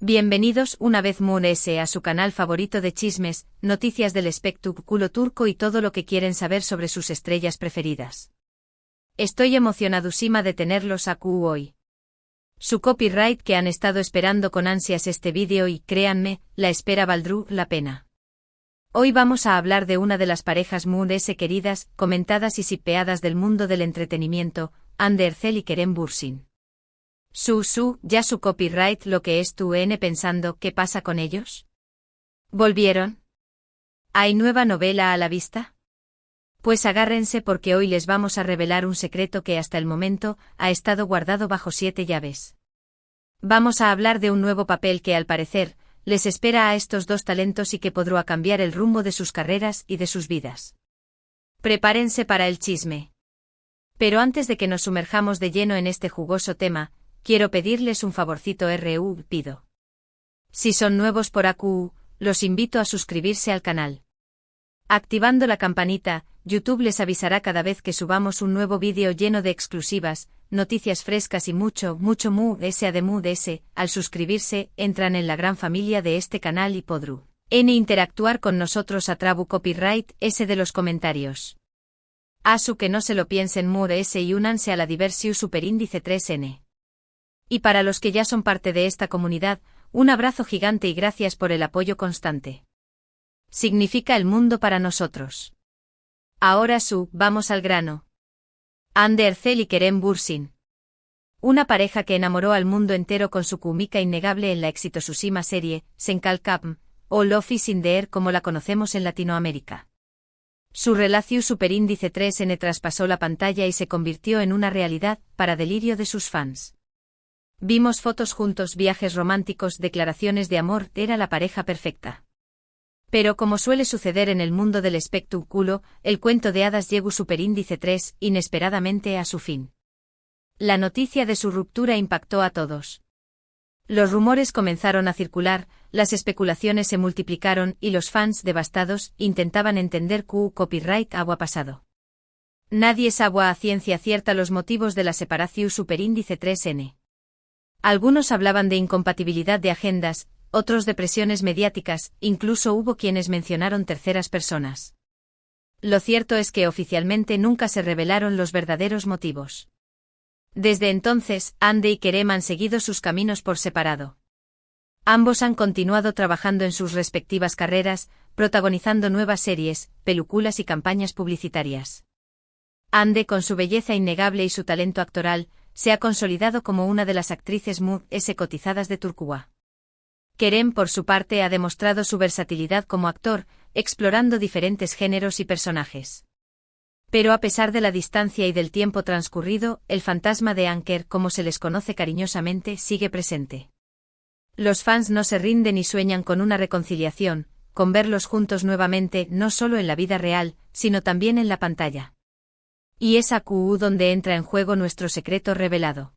Bienvenidos una vez más a su canal favorito de chismes, noticias del espectáculo turco y todo lo que quieren saber sobre sus estrellas preferidas. Estoy emocionadísima de tenerlos aquí hoy. Su copyright que han estado esperando con ansias este vídeo y, créanme, la espera valdrá la pena. Hoy vamos a hablar de una de las parejas más queridas, comentadas y shippeadas del mundo del entretenimiento, Hande Erçel y Kerem Bürsin. Ya su copyright lo que es tú pensando, ¿qué pasa con ellos? ¿Volvieron? ¿Hay nueva novela a la vista? Pues agárrense porque hoy les vamos a revelar un secreto que hasta el momento ha estado guardado bajo 7 llaves. Vamos a hablar de un nuevo papel que al parecer les espera a estos dos talentos y que podrá cambiar el rumbo de sus carreras y de sus vidas. Prepárense para el chisme. Pero antes de que nos sumerjamos de lleno en este jugoso tema, quiero pedirles un favorcito pido. Si son nuevos por aquí, los invito a suscribirse al canal. Activando la campanita, YouTube les avisará cada vez que subamos un nuevo vídeo lleno de exclusivas, noticias frescas y mucho además. Al suscribirse, entran en la gran familia de este canal y podrán interactuar con nosotros a través copyright de los comentarios. Asu que no se lo piensen y únanse a la Diversiu Superíndice 3N. Y para los que ya son parte de esta comunidad, un abrazo gigante y gracias por el apoyo constante. Significa el mundo para nosotros. Ahora vamos al grano. Hande Erçel y Kerem Bürsin. Una pareja que enamoró al mundo entero con su química innegable en la exitosísima serie, Senkalkapm, o Love is in the Air como la conocemos en Latinoamérica. Su relación Superíndice 3N traspasó la pantalla y se convirtió en una realidad, para delirio de sus fans. Vimos fotos juntos, viajes románticos, declaraciones de amor, era la pareja perfecta. Pero como suele suceder en el mundo del espectáculo, el cuento de hadas llegó Superíndice 3 inesperadamente a su fin. La noticia de su ruptura impactó a todos. Los rumores comenzaron a circular, las especulaciones se multiplicaron y los fans devastados intentaban entender qué copyright había pasado. Nadie sabe a ciencia cierta los motivos de la separación Superíndice 3N. Algunos hablaban de incompatibilidad de agendas, otros de presiones mediáticas, incluso hubo quienes mencionaron terceras personas. Lo cierto es que oficialmente nunca se revelaron los verdaderos motivos. Desde entonces, Hande y Kerem han seguido sus caminos por separado. Ambos han continuado trabajando en sus respectivas carreras, protagonizando nuevas series, películas y campañas publicitarias. Hande, con su belleza innegable y su talento actoral, se ha consolidado como una de las actrices más cotizadas de Turquía. Kerem, por su parte, ha demostrado su versatilidad como actor, explorando diferentes géneros y personajes. Pero a pesar de la distancia y del tiempo transcurrido, el fantasma de Anker, como se les conoce cariñosamente, sigue presente. Los fans no se rinden y sueñan con una reconciliación, con verlos juntos nuevamente, no solo en la vida real, sino también en la pantalla. Y es aquí donde entra en juego nuestro secreto revelado.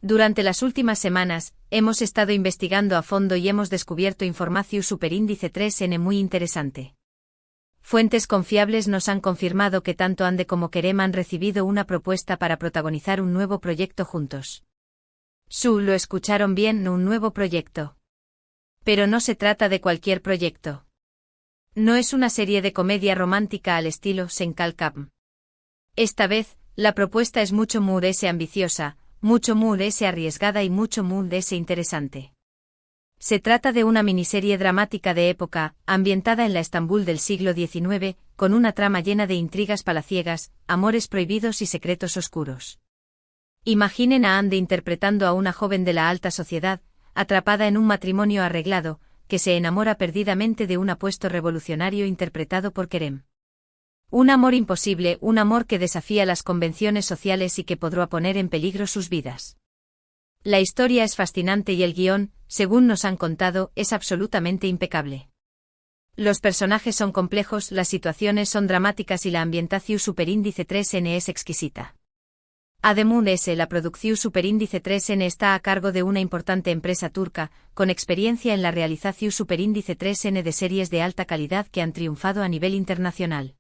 Durante las últimas semanas, hemos estado investigando a fondo y hemos descubierto información Superíndice 3N muy interesante. Fuentes confiables nos han confirmado que tanto Hande como Kerem han recibido una propuesta para protagonizar un nuevo proyecto juntos. Lo escucharon bien, un nuevo proyecto. Pero no se trata de cualquier proyecto. No es una serie de comedia romántica al estilo Senkalkapm. Esta vez, la propuesta es mucho más ambiciosa, mucho más arriesgada y mucho más interesante. Se trata de una miniserie dramática de época, ambientada en la Estambul del siglo XIX, con una trama llena de intrigas palaciegas, amores prohibidos y secretos oscuros. Imaginen a Hande interpretando a una joven de la alta sociedad, atrapada en un matrimonio arreglado, que se enamora perdidamente de un apuesto revolucionario interpretado por Kerem. Un amor imposible, un amor que desafía las convenciones sociales y que podrá poner en peligro sus vidas. La historia es fascinante y el guión, según nos han contado, es absolutamente impecable. Los personajes son complejos, las situaciones son dramáticas y la ambientación Superíndice 3N es exquisita. Además, la producción Superíndice 3N está a cargo de una importante empresa turca, con experiencia en la realización Superíndice 3N de series de alta calidad que han triunfado a nivel internacional.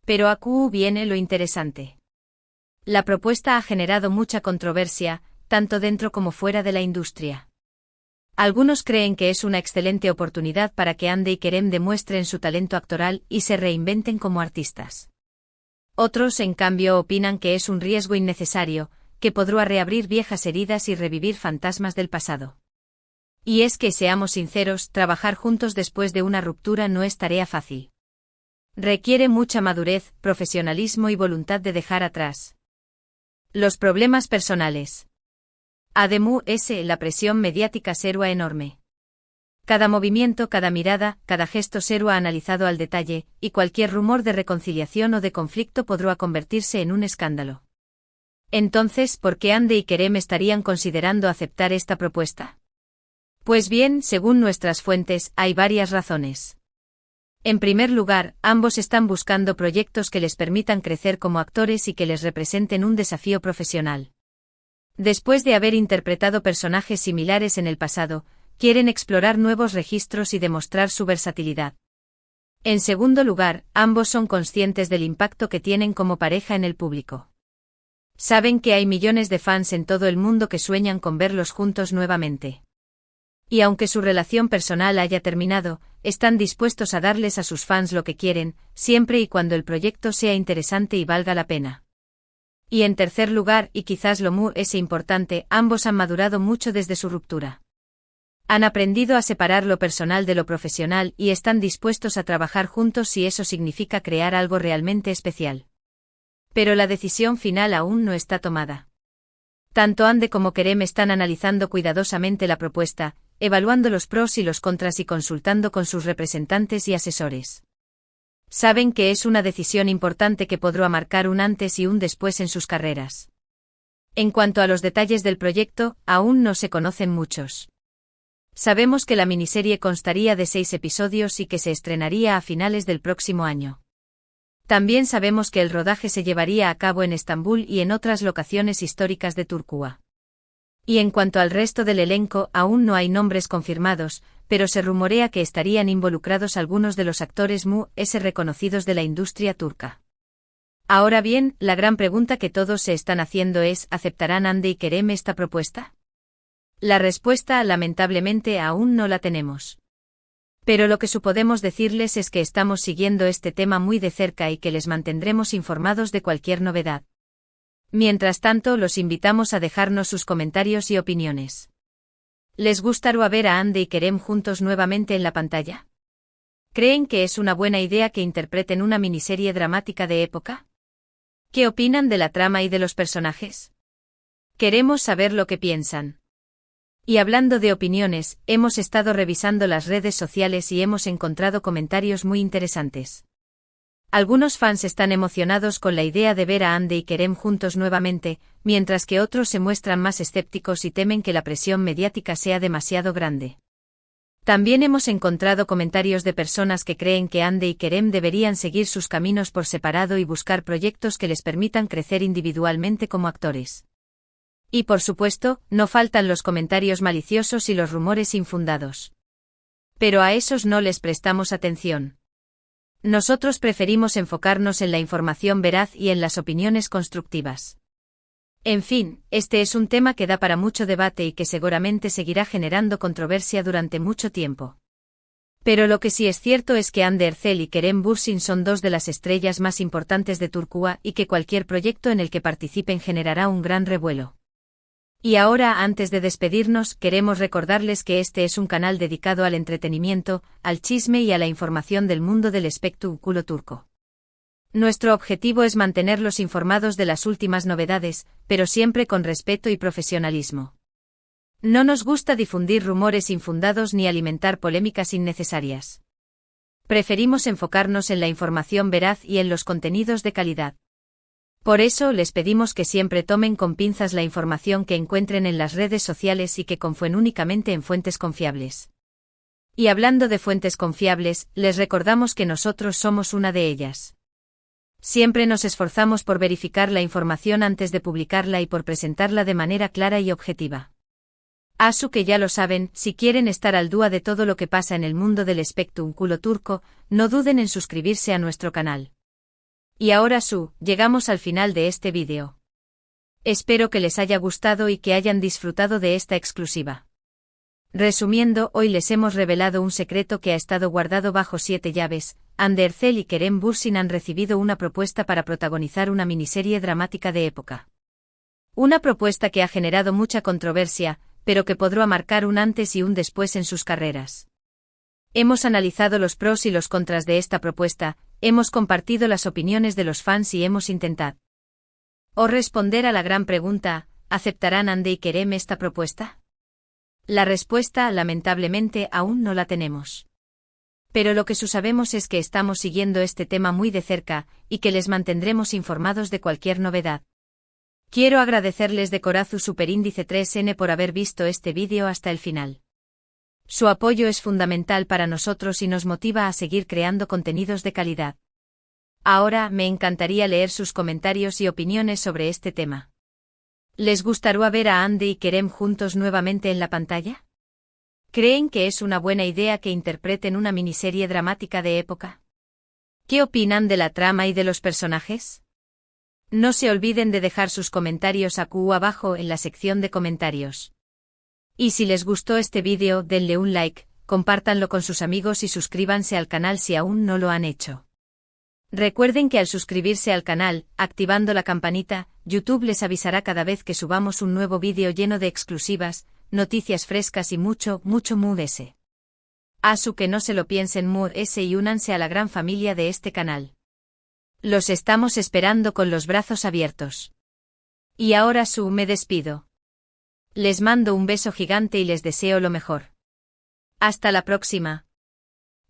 Pero aquí viene lo interesante. La propuesta ha generado mucha controversia, tanto dentro como fuera de la industria. Algunos creen que es una excelente oportunidad para que Hande y Kerem demuestren su talento actoral y se reinventen como artistas. Otros, en cambio, opinan que es un riesgo innecesario, que podrá reabrir viejas heridas y revivir fantasmas del pasado. Y es que, seamos sinceros, trabajar juntos después de una ruptura no es tarea fácil. Requiere mucha madurez, profesionalismo y voluntad de dejar atrás los problemas personales. Además, la presión mediática será enorme. Cada movimiento, cada mirada, cada gesto será analizado al detalle, y cualquier rumor de reconciliación o de conflicto podrá convertirse en un escándalo. Entonces, ¿por qué Hande y Kerem estarían considerando aceptar esta propuesta? Pues bien, según nuestras fuentes, hay varias razones. En primer lugar, ambos están buscando proyectos que les permitan crecer como actores y que les representen un desafío profesional. Después de haber interpretado personajes similares en el pasado, quieren explorar nuevos registros y demostrar su versatilidad. En segundo lugar, ambos son conscientes del impacto que tienen como pareja en el público. Saben que hay millones de fans en todo el mundo que sueñan con verlos juntos nuevamente. Y aunque su relación personal haya terminado, están dispuestos a darles a sus fans lo que quieren, siempre y cuando el proyecto sea interesante y valga la pena. Y en tercer lugar, y quizás lo más importante, ambos han madurado mucho desde su ruptura. Han aprendido a separar lo personal de lo profesional y están dispuestos a trabajar juntos si eso significa crear algo realmente especial. Pero la decisión final aún no está tomada. Tanto Hande como Kerem están analizando cuidadosamente la propuesta, evaluando los pros y los contras y consultando con sus representantes y asesores. Saben que es una decisión importante que podrá marcar un antes y un después en sus carreras. En cuanto a los detalles del proyecto, aún no se conocen muchos. Sabemos que la miniserie constaría de 6 episodios y que se estrenaría a finales del próximo año. También sabemos que el rodaje se llevaría a cabo en Estambul y en otras locaciones históricas de Turquía. Y en cuanto al resto del elenco, aún no hay nombres confirmados, pero se rumorea que estarían involucrados algunos de los actores más reconocidos de la industria turca. Ahora bien, la gran pregunta que todos se están haciendo es: ¿aceptarán Hande y Kerem esta propuesta? La respuesta, lamentablemente, aún no la tenemos. Pero lo que sí podemos decirles es que estamos siguiendo este tema muy de cerca y que les mantendremos informados de cualquier novedad. Mientras tanto, los invitamos a dejarnos sus comentarios y opiniones. ¿Les gustará ver a Hande y Kerem juntos nuevamente en la pantalla? ¿Creen que es una buena idea que interpreten una miniserie dramática de época? ¿Qué opinan de la trama y de los personajes? Queremos saber lo que piensan. Y hablando de opiniones, hemos estado revisando las redes sociales y hemos encontrado comentarios muy interesantes. Algunos fans están emocionados con la idea de ver a Hande y Kerem juntos nuevamente, mientras que otros se muestran más escépticos y temen que la presión mediática sea demasiado grande. También hemos encontrado comentarios de personas que creen que Hande y Kerem deberían seguir sus caminos por separado y buscar proyectos que les permitan crecer individualmente como actores. Y por supuesto, no faltan los comentarios maliciosos y los rumores infundados. Pero a esos no les prestamos atención. Nosotros preferimos enfocarnos en la información veraz y en las opiniones constructivas. En fin, este es un tema que da para mucho debate y que seguramente seguirá generando controversia durante mucho tiempo. Pero lo que sí es cierto es que Hande Erçel y Kerem Bürsin son dos de las estrellas más importantes de Turquía y que cualquier proyecto en el que participen generará un gran revuelo. Y ahora, antes de despedirnos, queremos recordarles que este es un canal dedicado al entretenimiento, al chisme y a la información del mundo del espectáculo turco. Nuestro objetivo es mantenerlos informados de las últimas novedades, pero siempre con respeto y profesionalismo. No nos gusta difundir rumores infundados ni alimentar polémicas innecesarias. Preferimos enfocarnos en la información veraz y en los contenidos de calidad. Por eso les pedimos que siempre tomen con pinzas la información que encuentren en las redes sociales y que confíen únicamente en fuentes confiables. Y hablando de fuentes confiables, les recordamos que nosotros somos una de ellas. Siempre nos esforzamos por verificar la información antes de publicarla y por presentarla de manera clara y objetiva. Asu que ya lo saben, si quieren estar al día de todo lo que pasa en el mundo del espectáculo turco, no duden en suscribirse a nuestro canal. Y ahora llegamos al final de este vídeo. Espero que les haya gustado y que hayan disfrutado de esta exclusiva. Resumiendo, hoy les hemos revelado un secreto que ha estado guardado bajo 7 llaves. Hande Erçel y Kerem Bürsin han recibido una propuesta para protagonizar una miniserie dramática de época. Una propuesta que ha generado mucha controversia, pero que podrá marcar un antes y un después en sus carreras. Hemos analizado los pros y los contras de esta propuesta, hemos compartido las opiniones de los fans y hemos intentado responder a la gran pregunta: ¿aceptarán Hande y Kerem esta propuesta? La respuesta, lamentablemente, aún no la tenemos. Pero lo que sabemos es que estamos siguiendo este tema muy de cerca, y que les mantendremos informados de cualquier novedad. Quiero agradecerles de corazón Superíndice 3N por haber visto este vídeo hasta el final. Su apoyo es fundamental para nosotros y nos motiva a seguir creando contenidos de calidad. Ahora, me encantaría leer sus comentarios y opiniones sobre este tema. ¿Les gustaría ver a Hande y Kerem juntos nuevamente en la pantalla? ¿Creen que es una buena idea que interpreten una miniserie dramática de época? ¿Qué opinan de la trama y de los personajes? No se olviden de dejar sus comentarios aquí abajo en la sección de comentarios. Y si les gustó este vídeo, denle un like, compártanlo con sus amigos y suscríbanse al canal si aún no lo han hecho. Recuerden que al suscribirse al canal, activando la campanita, YouTube les avisará cada vez que subamos un nuevo vídeo lleno de exclusivas, noticias frescas y mucho ese. Asu que no se lo piensen ese y únanse a la gran familia de este canal. Los estamos esperando con los brazos abiertos. Y ahora me despido. Les mando un beso gigante y les deseo lo mejor. Hasta la próxima.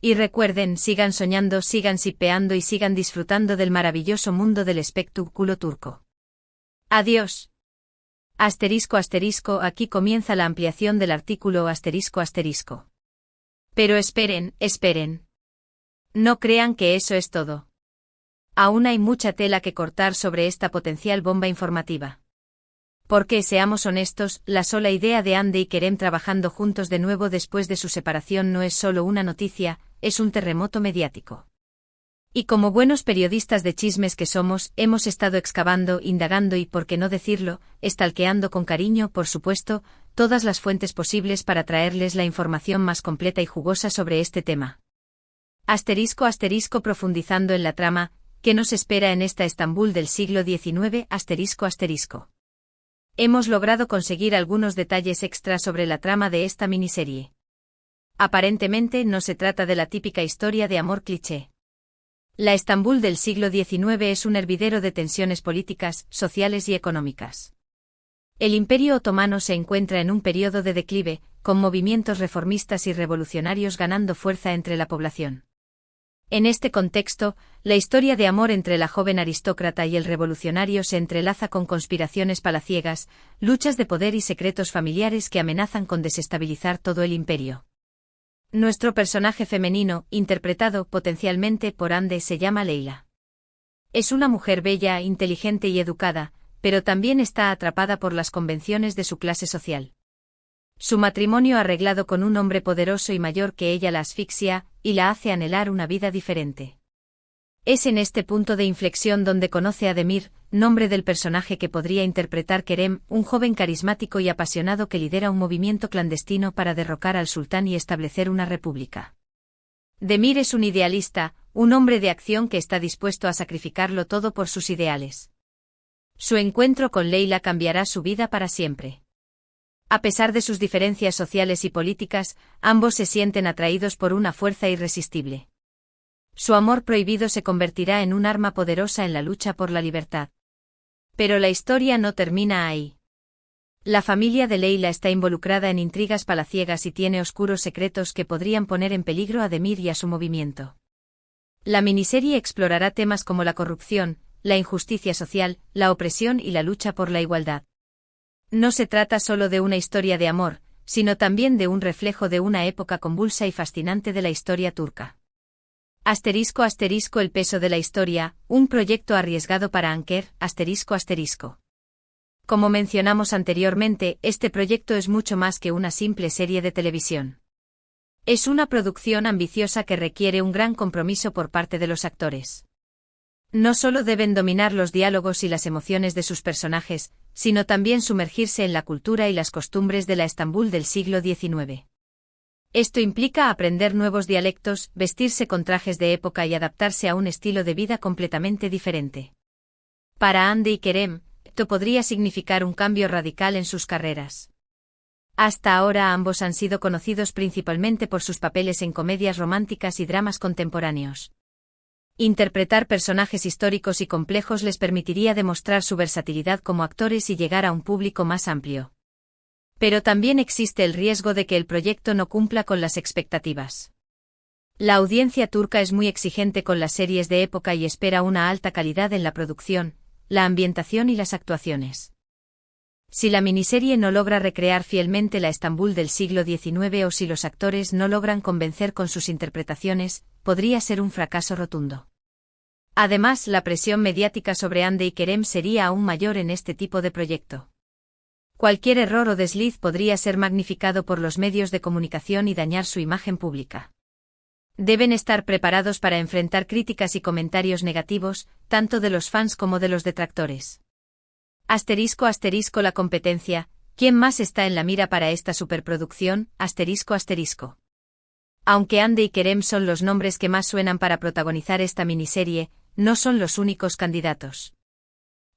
Y recuerden, sigan soñando, sigan sipeando y sigan disfrutando del maravilloso mundo del espectáculo turco. Adiós. ***, aquí comienza la ampliación del artículo ***. Pero esperen. No crean que eso es todo. Aún hay mucha tela que cortar sobre esta potencial bomba informativa. Porque, seamos honestos, la sola idea de Hande y Kerem trabajando juntos de nuevo después de su separación no es solo una noticia, es un terremoto mediático. Y como buenos periodistas de chismes que somos, hemos estado excavando, indagando y, por qué no decirlo, stalkeando con cariño, por supuesto, todas las fuentes posibles para traerles la información más completa y jugosa sobre este tema. ***, profundizando en la trama, ¿qué nos espera en esta Estambul del siglo XIX? ***. Hemos logrado conseguir algunos detalles extra sobre la trama de esta miniserie. Aparentemente no se trata de la típica historia de amor cliché. La Estambul del siglo XIX es un hervidero de tensiones políticas, sociales y económicas. El Imperio Otomano se encuentra en un periodo de declive, con movimientos reformistas y revolucionarios ganando fuerza entre la población. En este contexto, la historia de amor entre la joven aristócrata y el revolucionario se entrelaza con conspiraciones palaciegas, luchas de poder y secretos familiares que amenazan con desestabilizar todo el imperio. Nuestro personaje femenino, interpretado potencialmente por Hande, se llama Leyla. Es una mujer bella, inteligente y educada, pero también está atrapada por las convenciones de su clase social. Su matrimonio arreglado con un hombre poderoso y mayor que ella la asfixia, y la hace anhelar una vida diferente. Es en este punto de inflexión donde conoce a Demir, nombre del personaje que podría interpretar Kerem, un joven carismático y apasionado que lidera un movimiento clandestino para derrocar al sultán y establecer una república. Demir es un idealista, un hombre de acción que está dispuesto a sacrificarlo todo por sus ideales. Su encuentro con Leyla cambiará su vida para siempre. A pesar de sus diferencias sociales y políticas, ambos se sienten atraídos por una fuerza irresistible. Su amor prohibido se convertirá en un arma poderosa en la lucha por la libertad. Pero la historia no termina ahí. La familia de Leyla está involucrada en intrigas palaciegas y tiene oscuros secretos que podrían poner en peligro a Demir y a su movimiento. La miniserie explorará temas como la corrupción, la injusticia social, la opresión y la lucha por la igualdad. No se trata solo de una historia de amor, sino también de un reflejo de una época convulsa y fascinante de la historia turca. ***, el peso de la historia, un proyecto arriesgado para Anker, ***. Como mencionamos anteriormente, este proyecto es mucho más que una simple serie de televisión. Es una producción ambiciosa que requiere un gran compromiso por parte de los actores. No solo deben dominar los diálogos y las emociones de sus personajes, sino también sumergirse en la cultura y las costumbres de la Estambul del siglo XIX. Esto implica aprender nuevos dialectos, vestirse con trajes de época y adaptarse a un estilo de vida completamente diferente. Para Hande y Kerem, esto podría significar un cambio radical en sus carreras. Hasta ahora ambos han sido conocidos principalmente por sus papeles en comedias románticas y dramas contemporáneos. Interpretar personajes históricos y complejos les permitiría demostrar su versatilidad como actores y llegar a un público más amplio. Pero también existe el riesgo de que el proyecto no cumpla con las expectativas. La audiencia turca es muy exigente con las series de época y espera una alta calidad en la producción, la ambientación y las actuaciones. Si la miniserie no logra recrear fielmente la Estambul del siglo XIX o si los actores no logran convencer con sus interpretaciones, podría ser un fracaso rotundo. Además, la presión mediática sobre Hande y Kerem sería aún mayor en este tipo de proyecto. Cualquier error o desliz podría ser magnificado por los medios de comunicación y dañar su imagen pública. Deben estar preparados para enfrentar críticas y comentarios negativos, tanto de los fans como de los detractores. *** La competencia, ¿quién más está en la mira para esta superproducción? ***. Aunque Hande y Kerem son los nombres que más suenan para protagonizar esta miniserie, no son los únicos candidatos.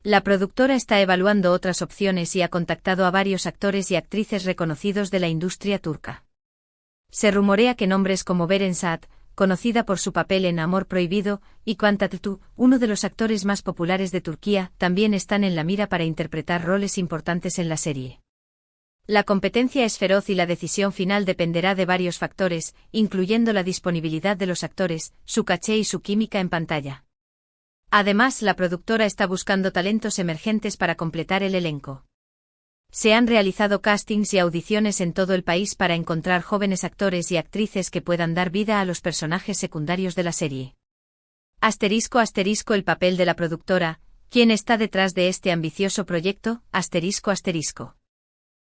La productora está evaluando otras opciones y ha contactado a varios actores y actrices reconocidos de la industria turca. Se rumorea que nombres como Beren Saat, conocida por su papel en Amor Prohibido, y Kaan Tatlıtuğ, uno de los actores más populares de Turquía, también están en la mira para interpretar roles importantes en la serie. La competencia es feroz y la decisión final dependerá de varios factores, incluyendo la disponibilidad de los actores, su caché y su química en pantalla. Además, la productora está buscando talentos emergentes para completar el elenco. Se han realizado castings y audiciones en todo el país para encontrar jóvenes actores y actrices que puedan dar vida a los personajes secundarios de la serie. *** El papel de la productora, ¿quién está detrás de este ambicioso proyecto? ***.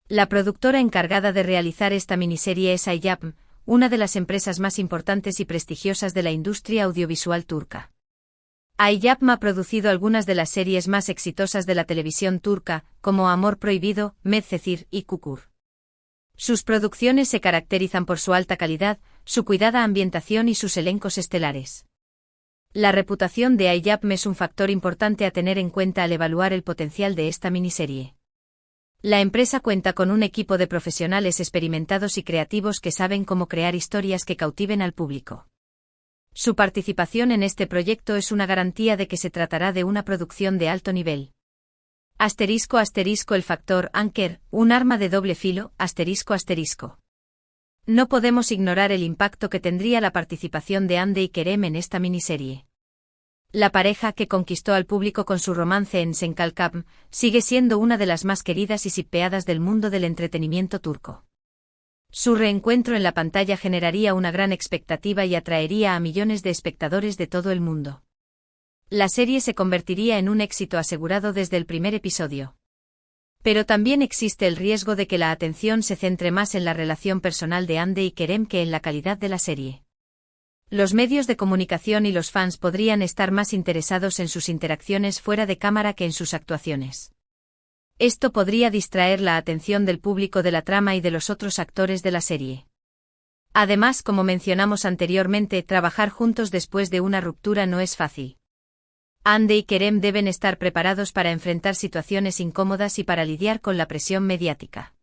La productora encargada de realizar esta miniserie es iYapım, una de las empresas más importantes y prestigiosas de la industria audiovisual turca. iYapım ha producido algunas de las series más exitosas de la televisión turca, como Amor Prohibido, Medcezir y Kukur. Sus producciones se caracterizan por su alta calidad, su cuidada ambientación y sus elencos estelares. La reputación de iYapım es un factor importante a tener en cuenta al evaluar el potencial de esta miniserie. La empresa cuenta con un equipo de profesionales experimentados y creativos que saben cómo crear historias que cautiven al público. Su participación en este proyecto es una garantía de que se tratará de una producción de alto nivel. *** El factor Anker, un arma de doble filo, ***. No podemos ignorar el impacto que tendría la participación de Hande y Kerem en esta miniserie. La pareja que conquistó al público con su romance en Sen Kalkapm sigue siendo una de las más queridas y shippeadas del mundo del entretenimiento turco. Su reencuentro en la pantalla generaría una gran expectativa y atraería a millones de espectadores de todo el mundo. La serie se convertiría en un éxito asegurado desde el primer episodio. Pero también existe el riesgo de que la atención se centre más en la relación personal de Hande y Kerem que en la calidad de la serie. Los medios de comunicación y los fans podrían estar más interesados en sus interacciones fuera de cámara que en sus actuaciones. Esto podría distraer la atención del público de la trama y de los otros actores de la serie. Además, como mencionamos anteriormente, trabajar juntos después de una ruptura no es fácil. Hande y Kerem deben estar preparados para enfrentar situaciones incómodas y para lidiar con la presión mediática.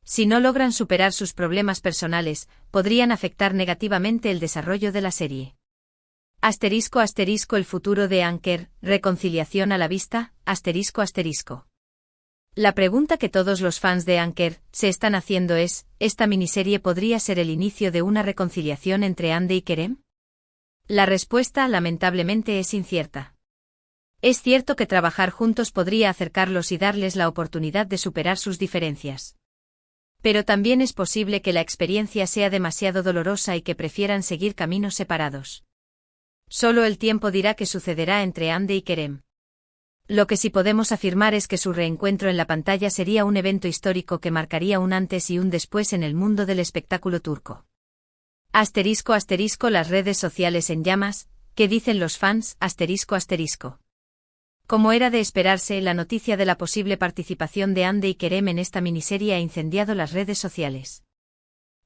Si no logran superar sus problemas personales, podrían afectar negativamente el desarrollo de la serie. *** El futuro de Anker, ¿reconciliación a la vista? ***. La pregunta que todos los fans de Anker se están haciendo es, ¿esta miniserie podría ser el inicio de una reconciliación entre Hande y Kerem? La respuesta, lamentablemente, es incierta. Es cierto que trabajar juntos podría acercarlos y darles la oportunidad de superar sus diferencias. Pero también es posible que la experiencia sea demasiado dolorosa y que prefieran seguir caminos separados. Solo el tiempo dirá qué sucederá entre Hande y Kerem. Lo que sí podemos afirmar es que su reencuentro en la pantalla sería un evento histórico que marcaría un antes y un después en el mundo del espectáculo turco. ***, las redes sociales en llamas, ¿qué dicen los fans? ***. Como era de esperarse, la noticia de la posible participación de Hande y Kerem en esta miniserie ha incendiado las redes sociales.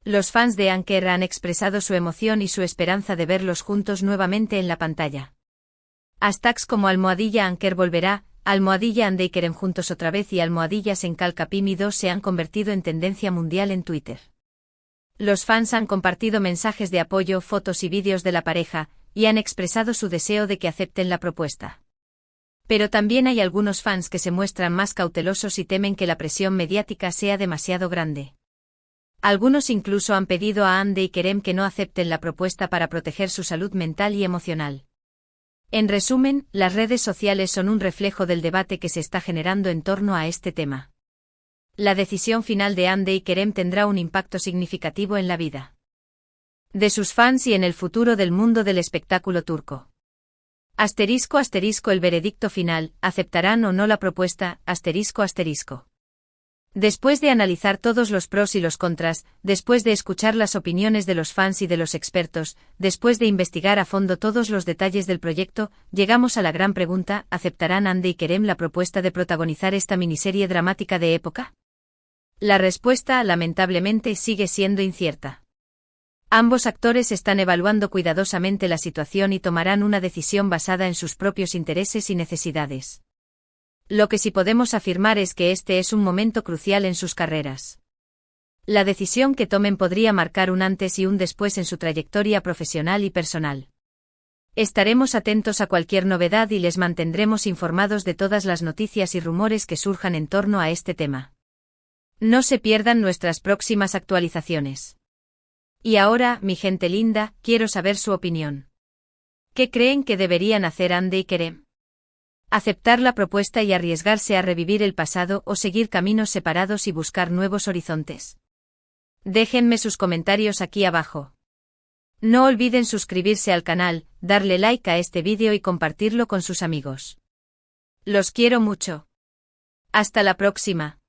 Los fans de Anker han expresado su emoción y su esperanza de verlos juntos nuevamente en la pantalla. Hashtags como #Anker volverá, #Andy y Kerem juntos otra vez y #Senkal-Kapimi2 se han convertido en tendencia mundial en Twitter. Los fans han compartido mensajes de apoyo, fotos y vídeos de la pareja, y han expresado su deseo de que acepten la propuesta. Pero también hay algunos fans que se muestran más cautelosos y temen que la presión mediática sea demasiado grande. Algunos incluso han pedido a Andy y Kerem que no acepten la propuesta para proteger su salud mental y emocional. En resumen, las redes sociales son un reflejo del debate que se está generando en torno a este tema. La decisión final de Andy y Kerem tendrá un impacto significativo en la vida de sus fans y en el futuro del mundo del espectáculo turco. *** El veredicto final, ¿aceptarán o no la propuesta? ***. Después de analizar todos los pros y los contras, después de escuchar las opiniones de los fans y de los expertos, después de investigar a fondo todos los detalles del proyecto, llegamos a la gran pregunta: ¿aceptarán Andy y Kerem la propuesta de protagonizar esta miniserie dramática de época? La respuesta, lamentablemente, sigue siendo incierta. Ambos actores están evaluando cuidadosamente la situación y tomarán una decisión basada en sus propios intereses y necesidades. Lo que sí podemos afirmar es que este es un momento crucial en sus carreras. La decisión que tomen podría marcar un antes y un después en su trayectoria profesional y personal. Estaremos atentos a cualquier novedad y les mantendremos informados de todas las noticias y rumores que surjan en torno a este tema. No se pierdan nuestras próximas actualizaciones. Y ahora, mi gente linda, quiero saber su opinión. ¿Qué creen que deberían hacer Andy y Kerem? ¿Aceptar la propuesta y arriesgarse a revivir el pasado o seguir caminos separados y buscar nuevos horizontes? Déjenme sus comentarios aquí abajo. No olviden suscribirse al canal, darle like a este vídeo y compartirlo con sus amigos. Los quiero mucho. Hasta la próxima.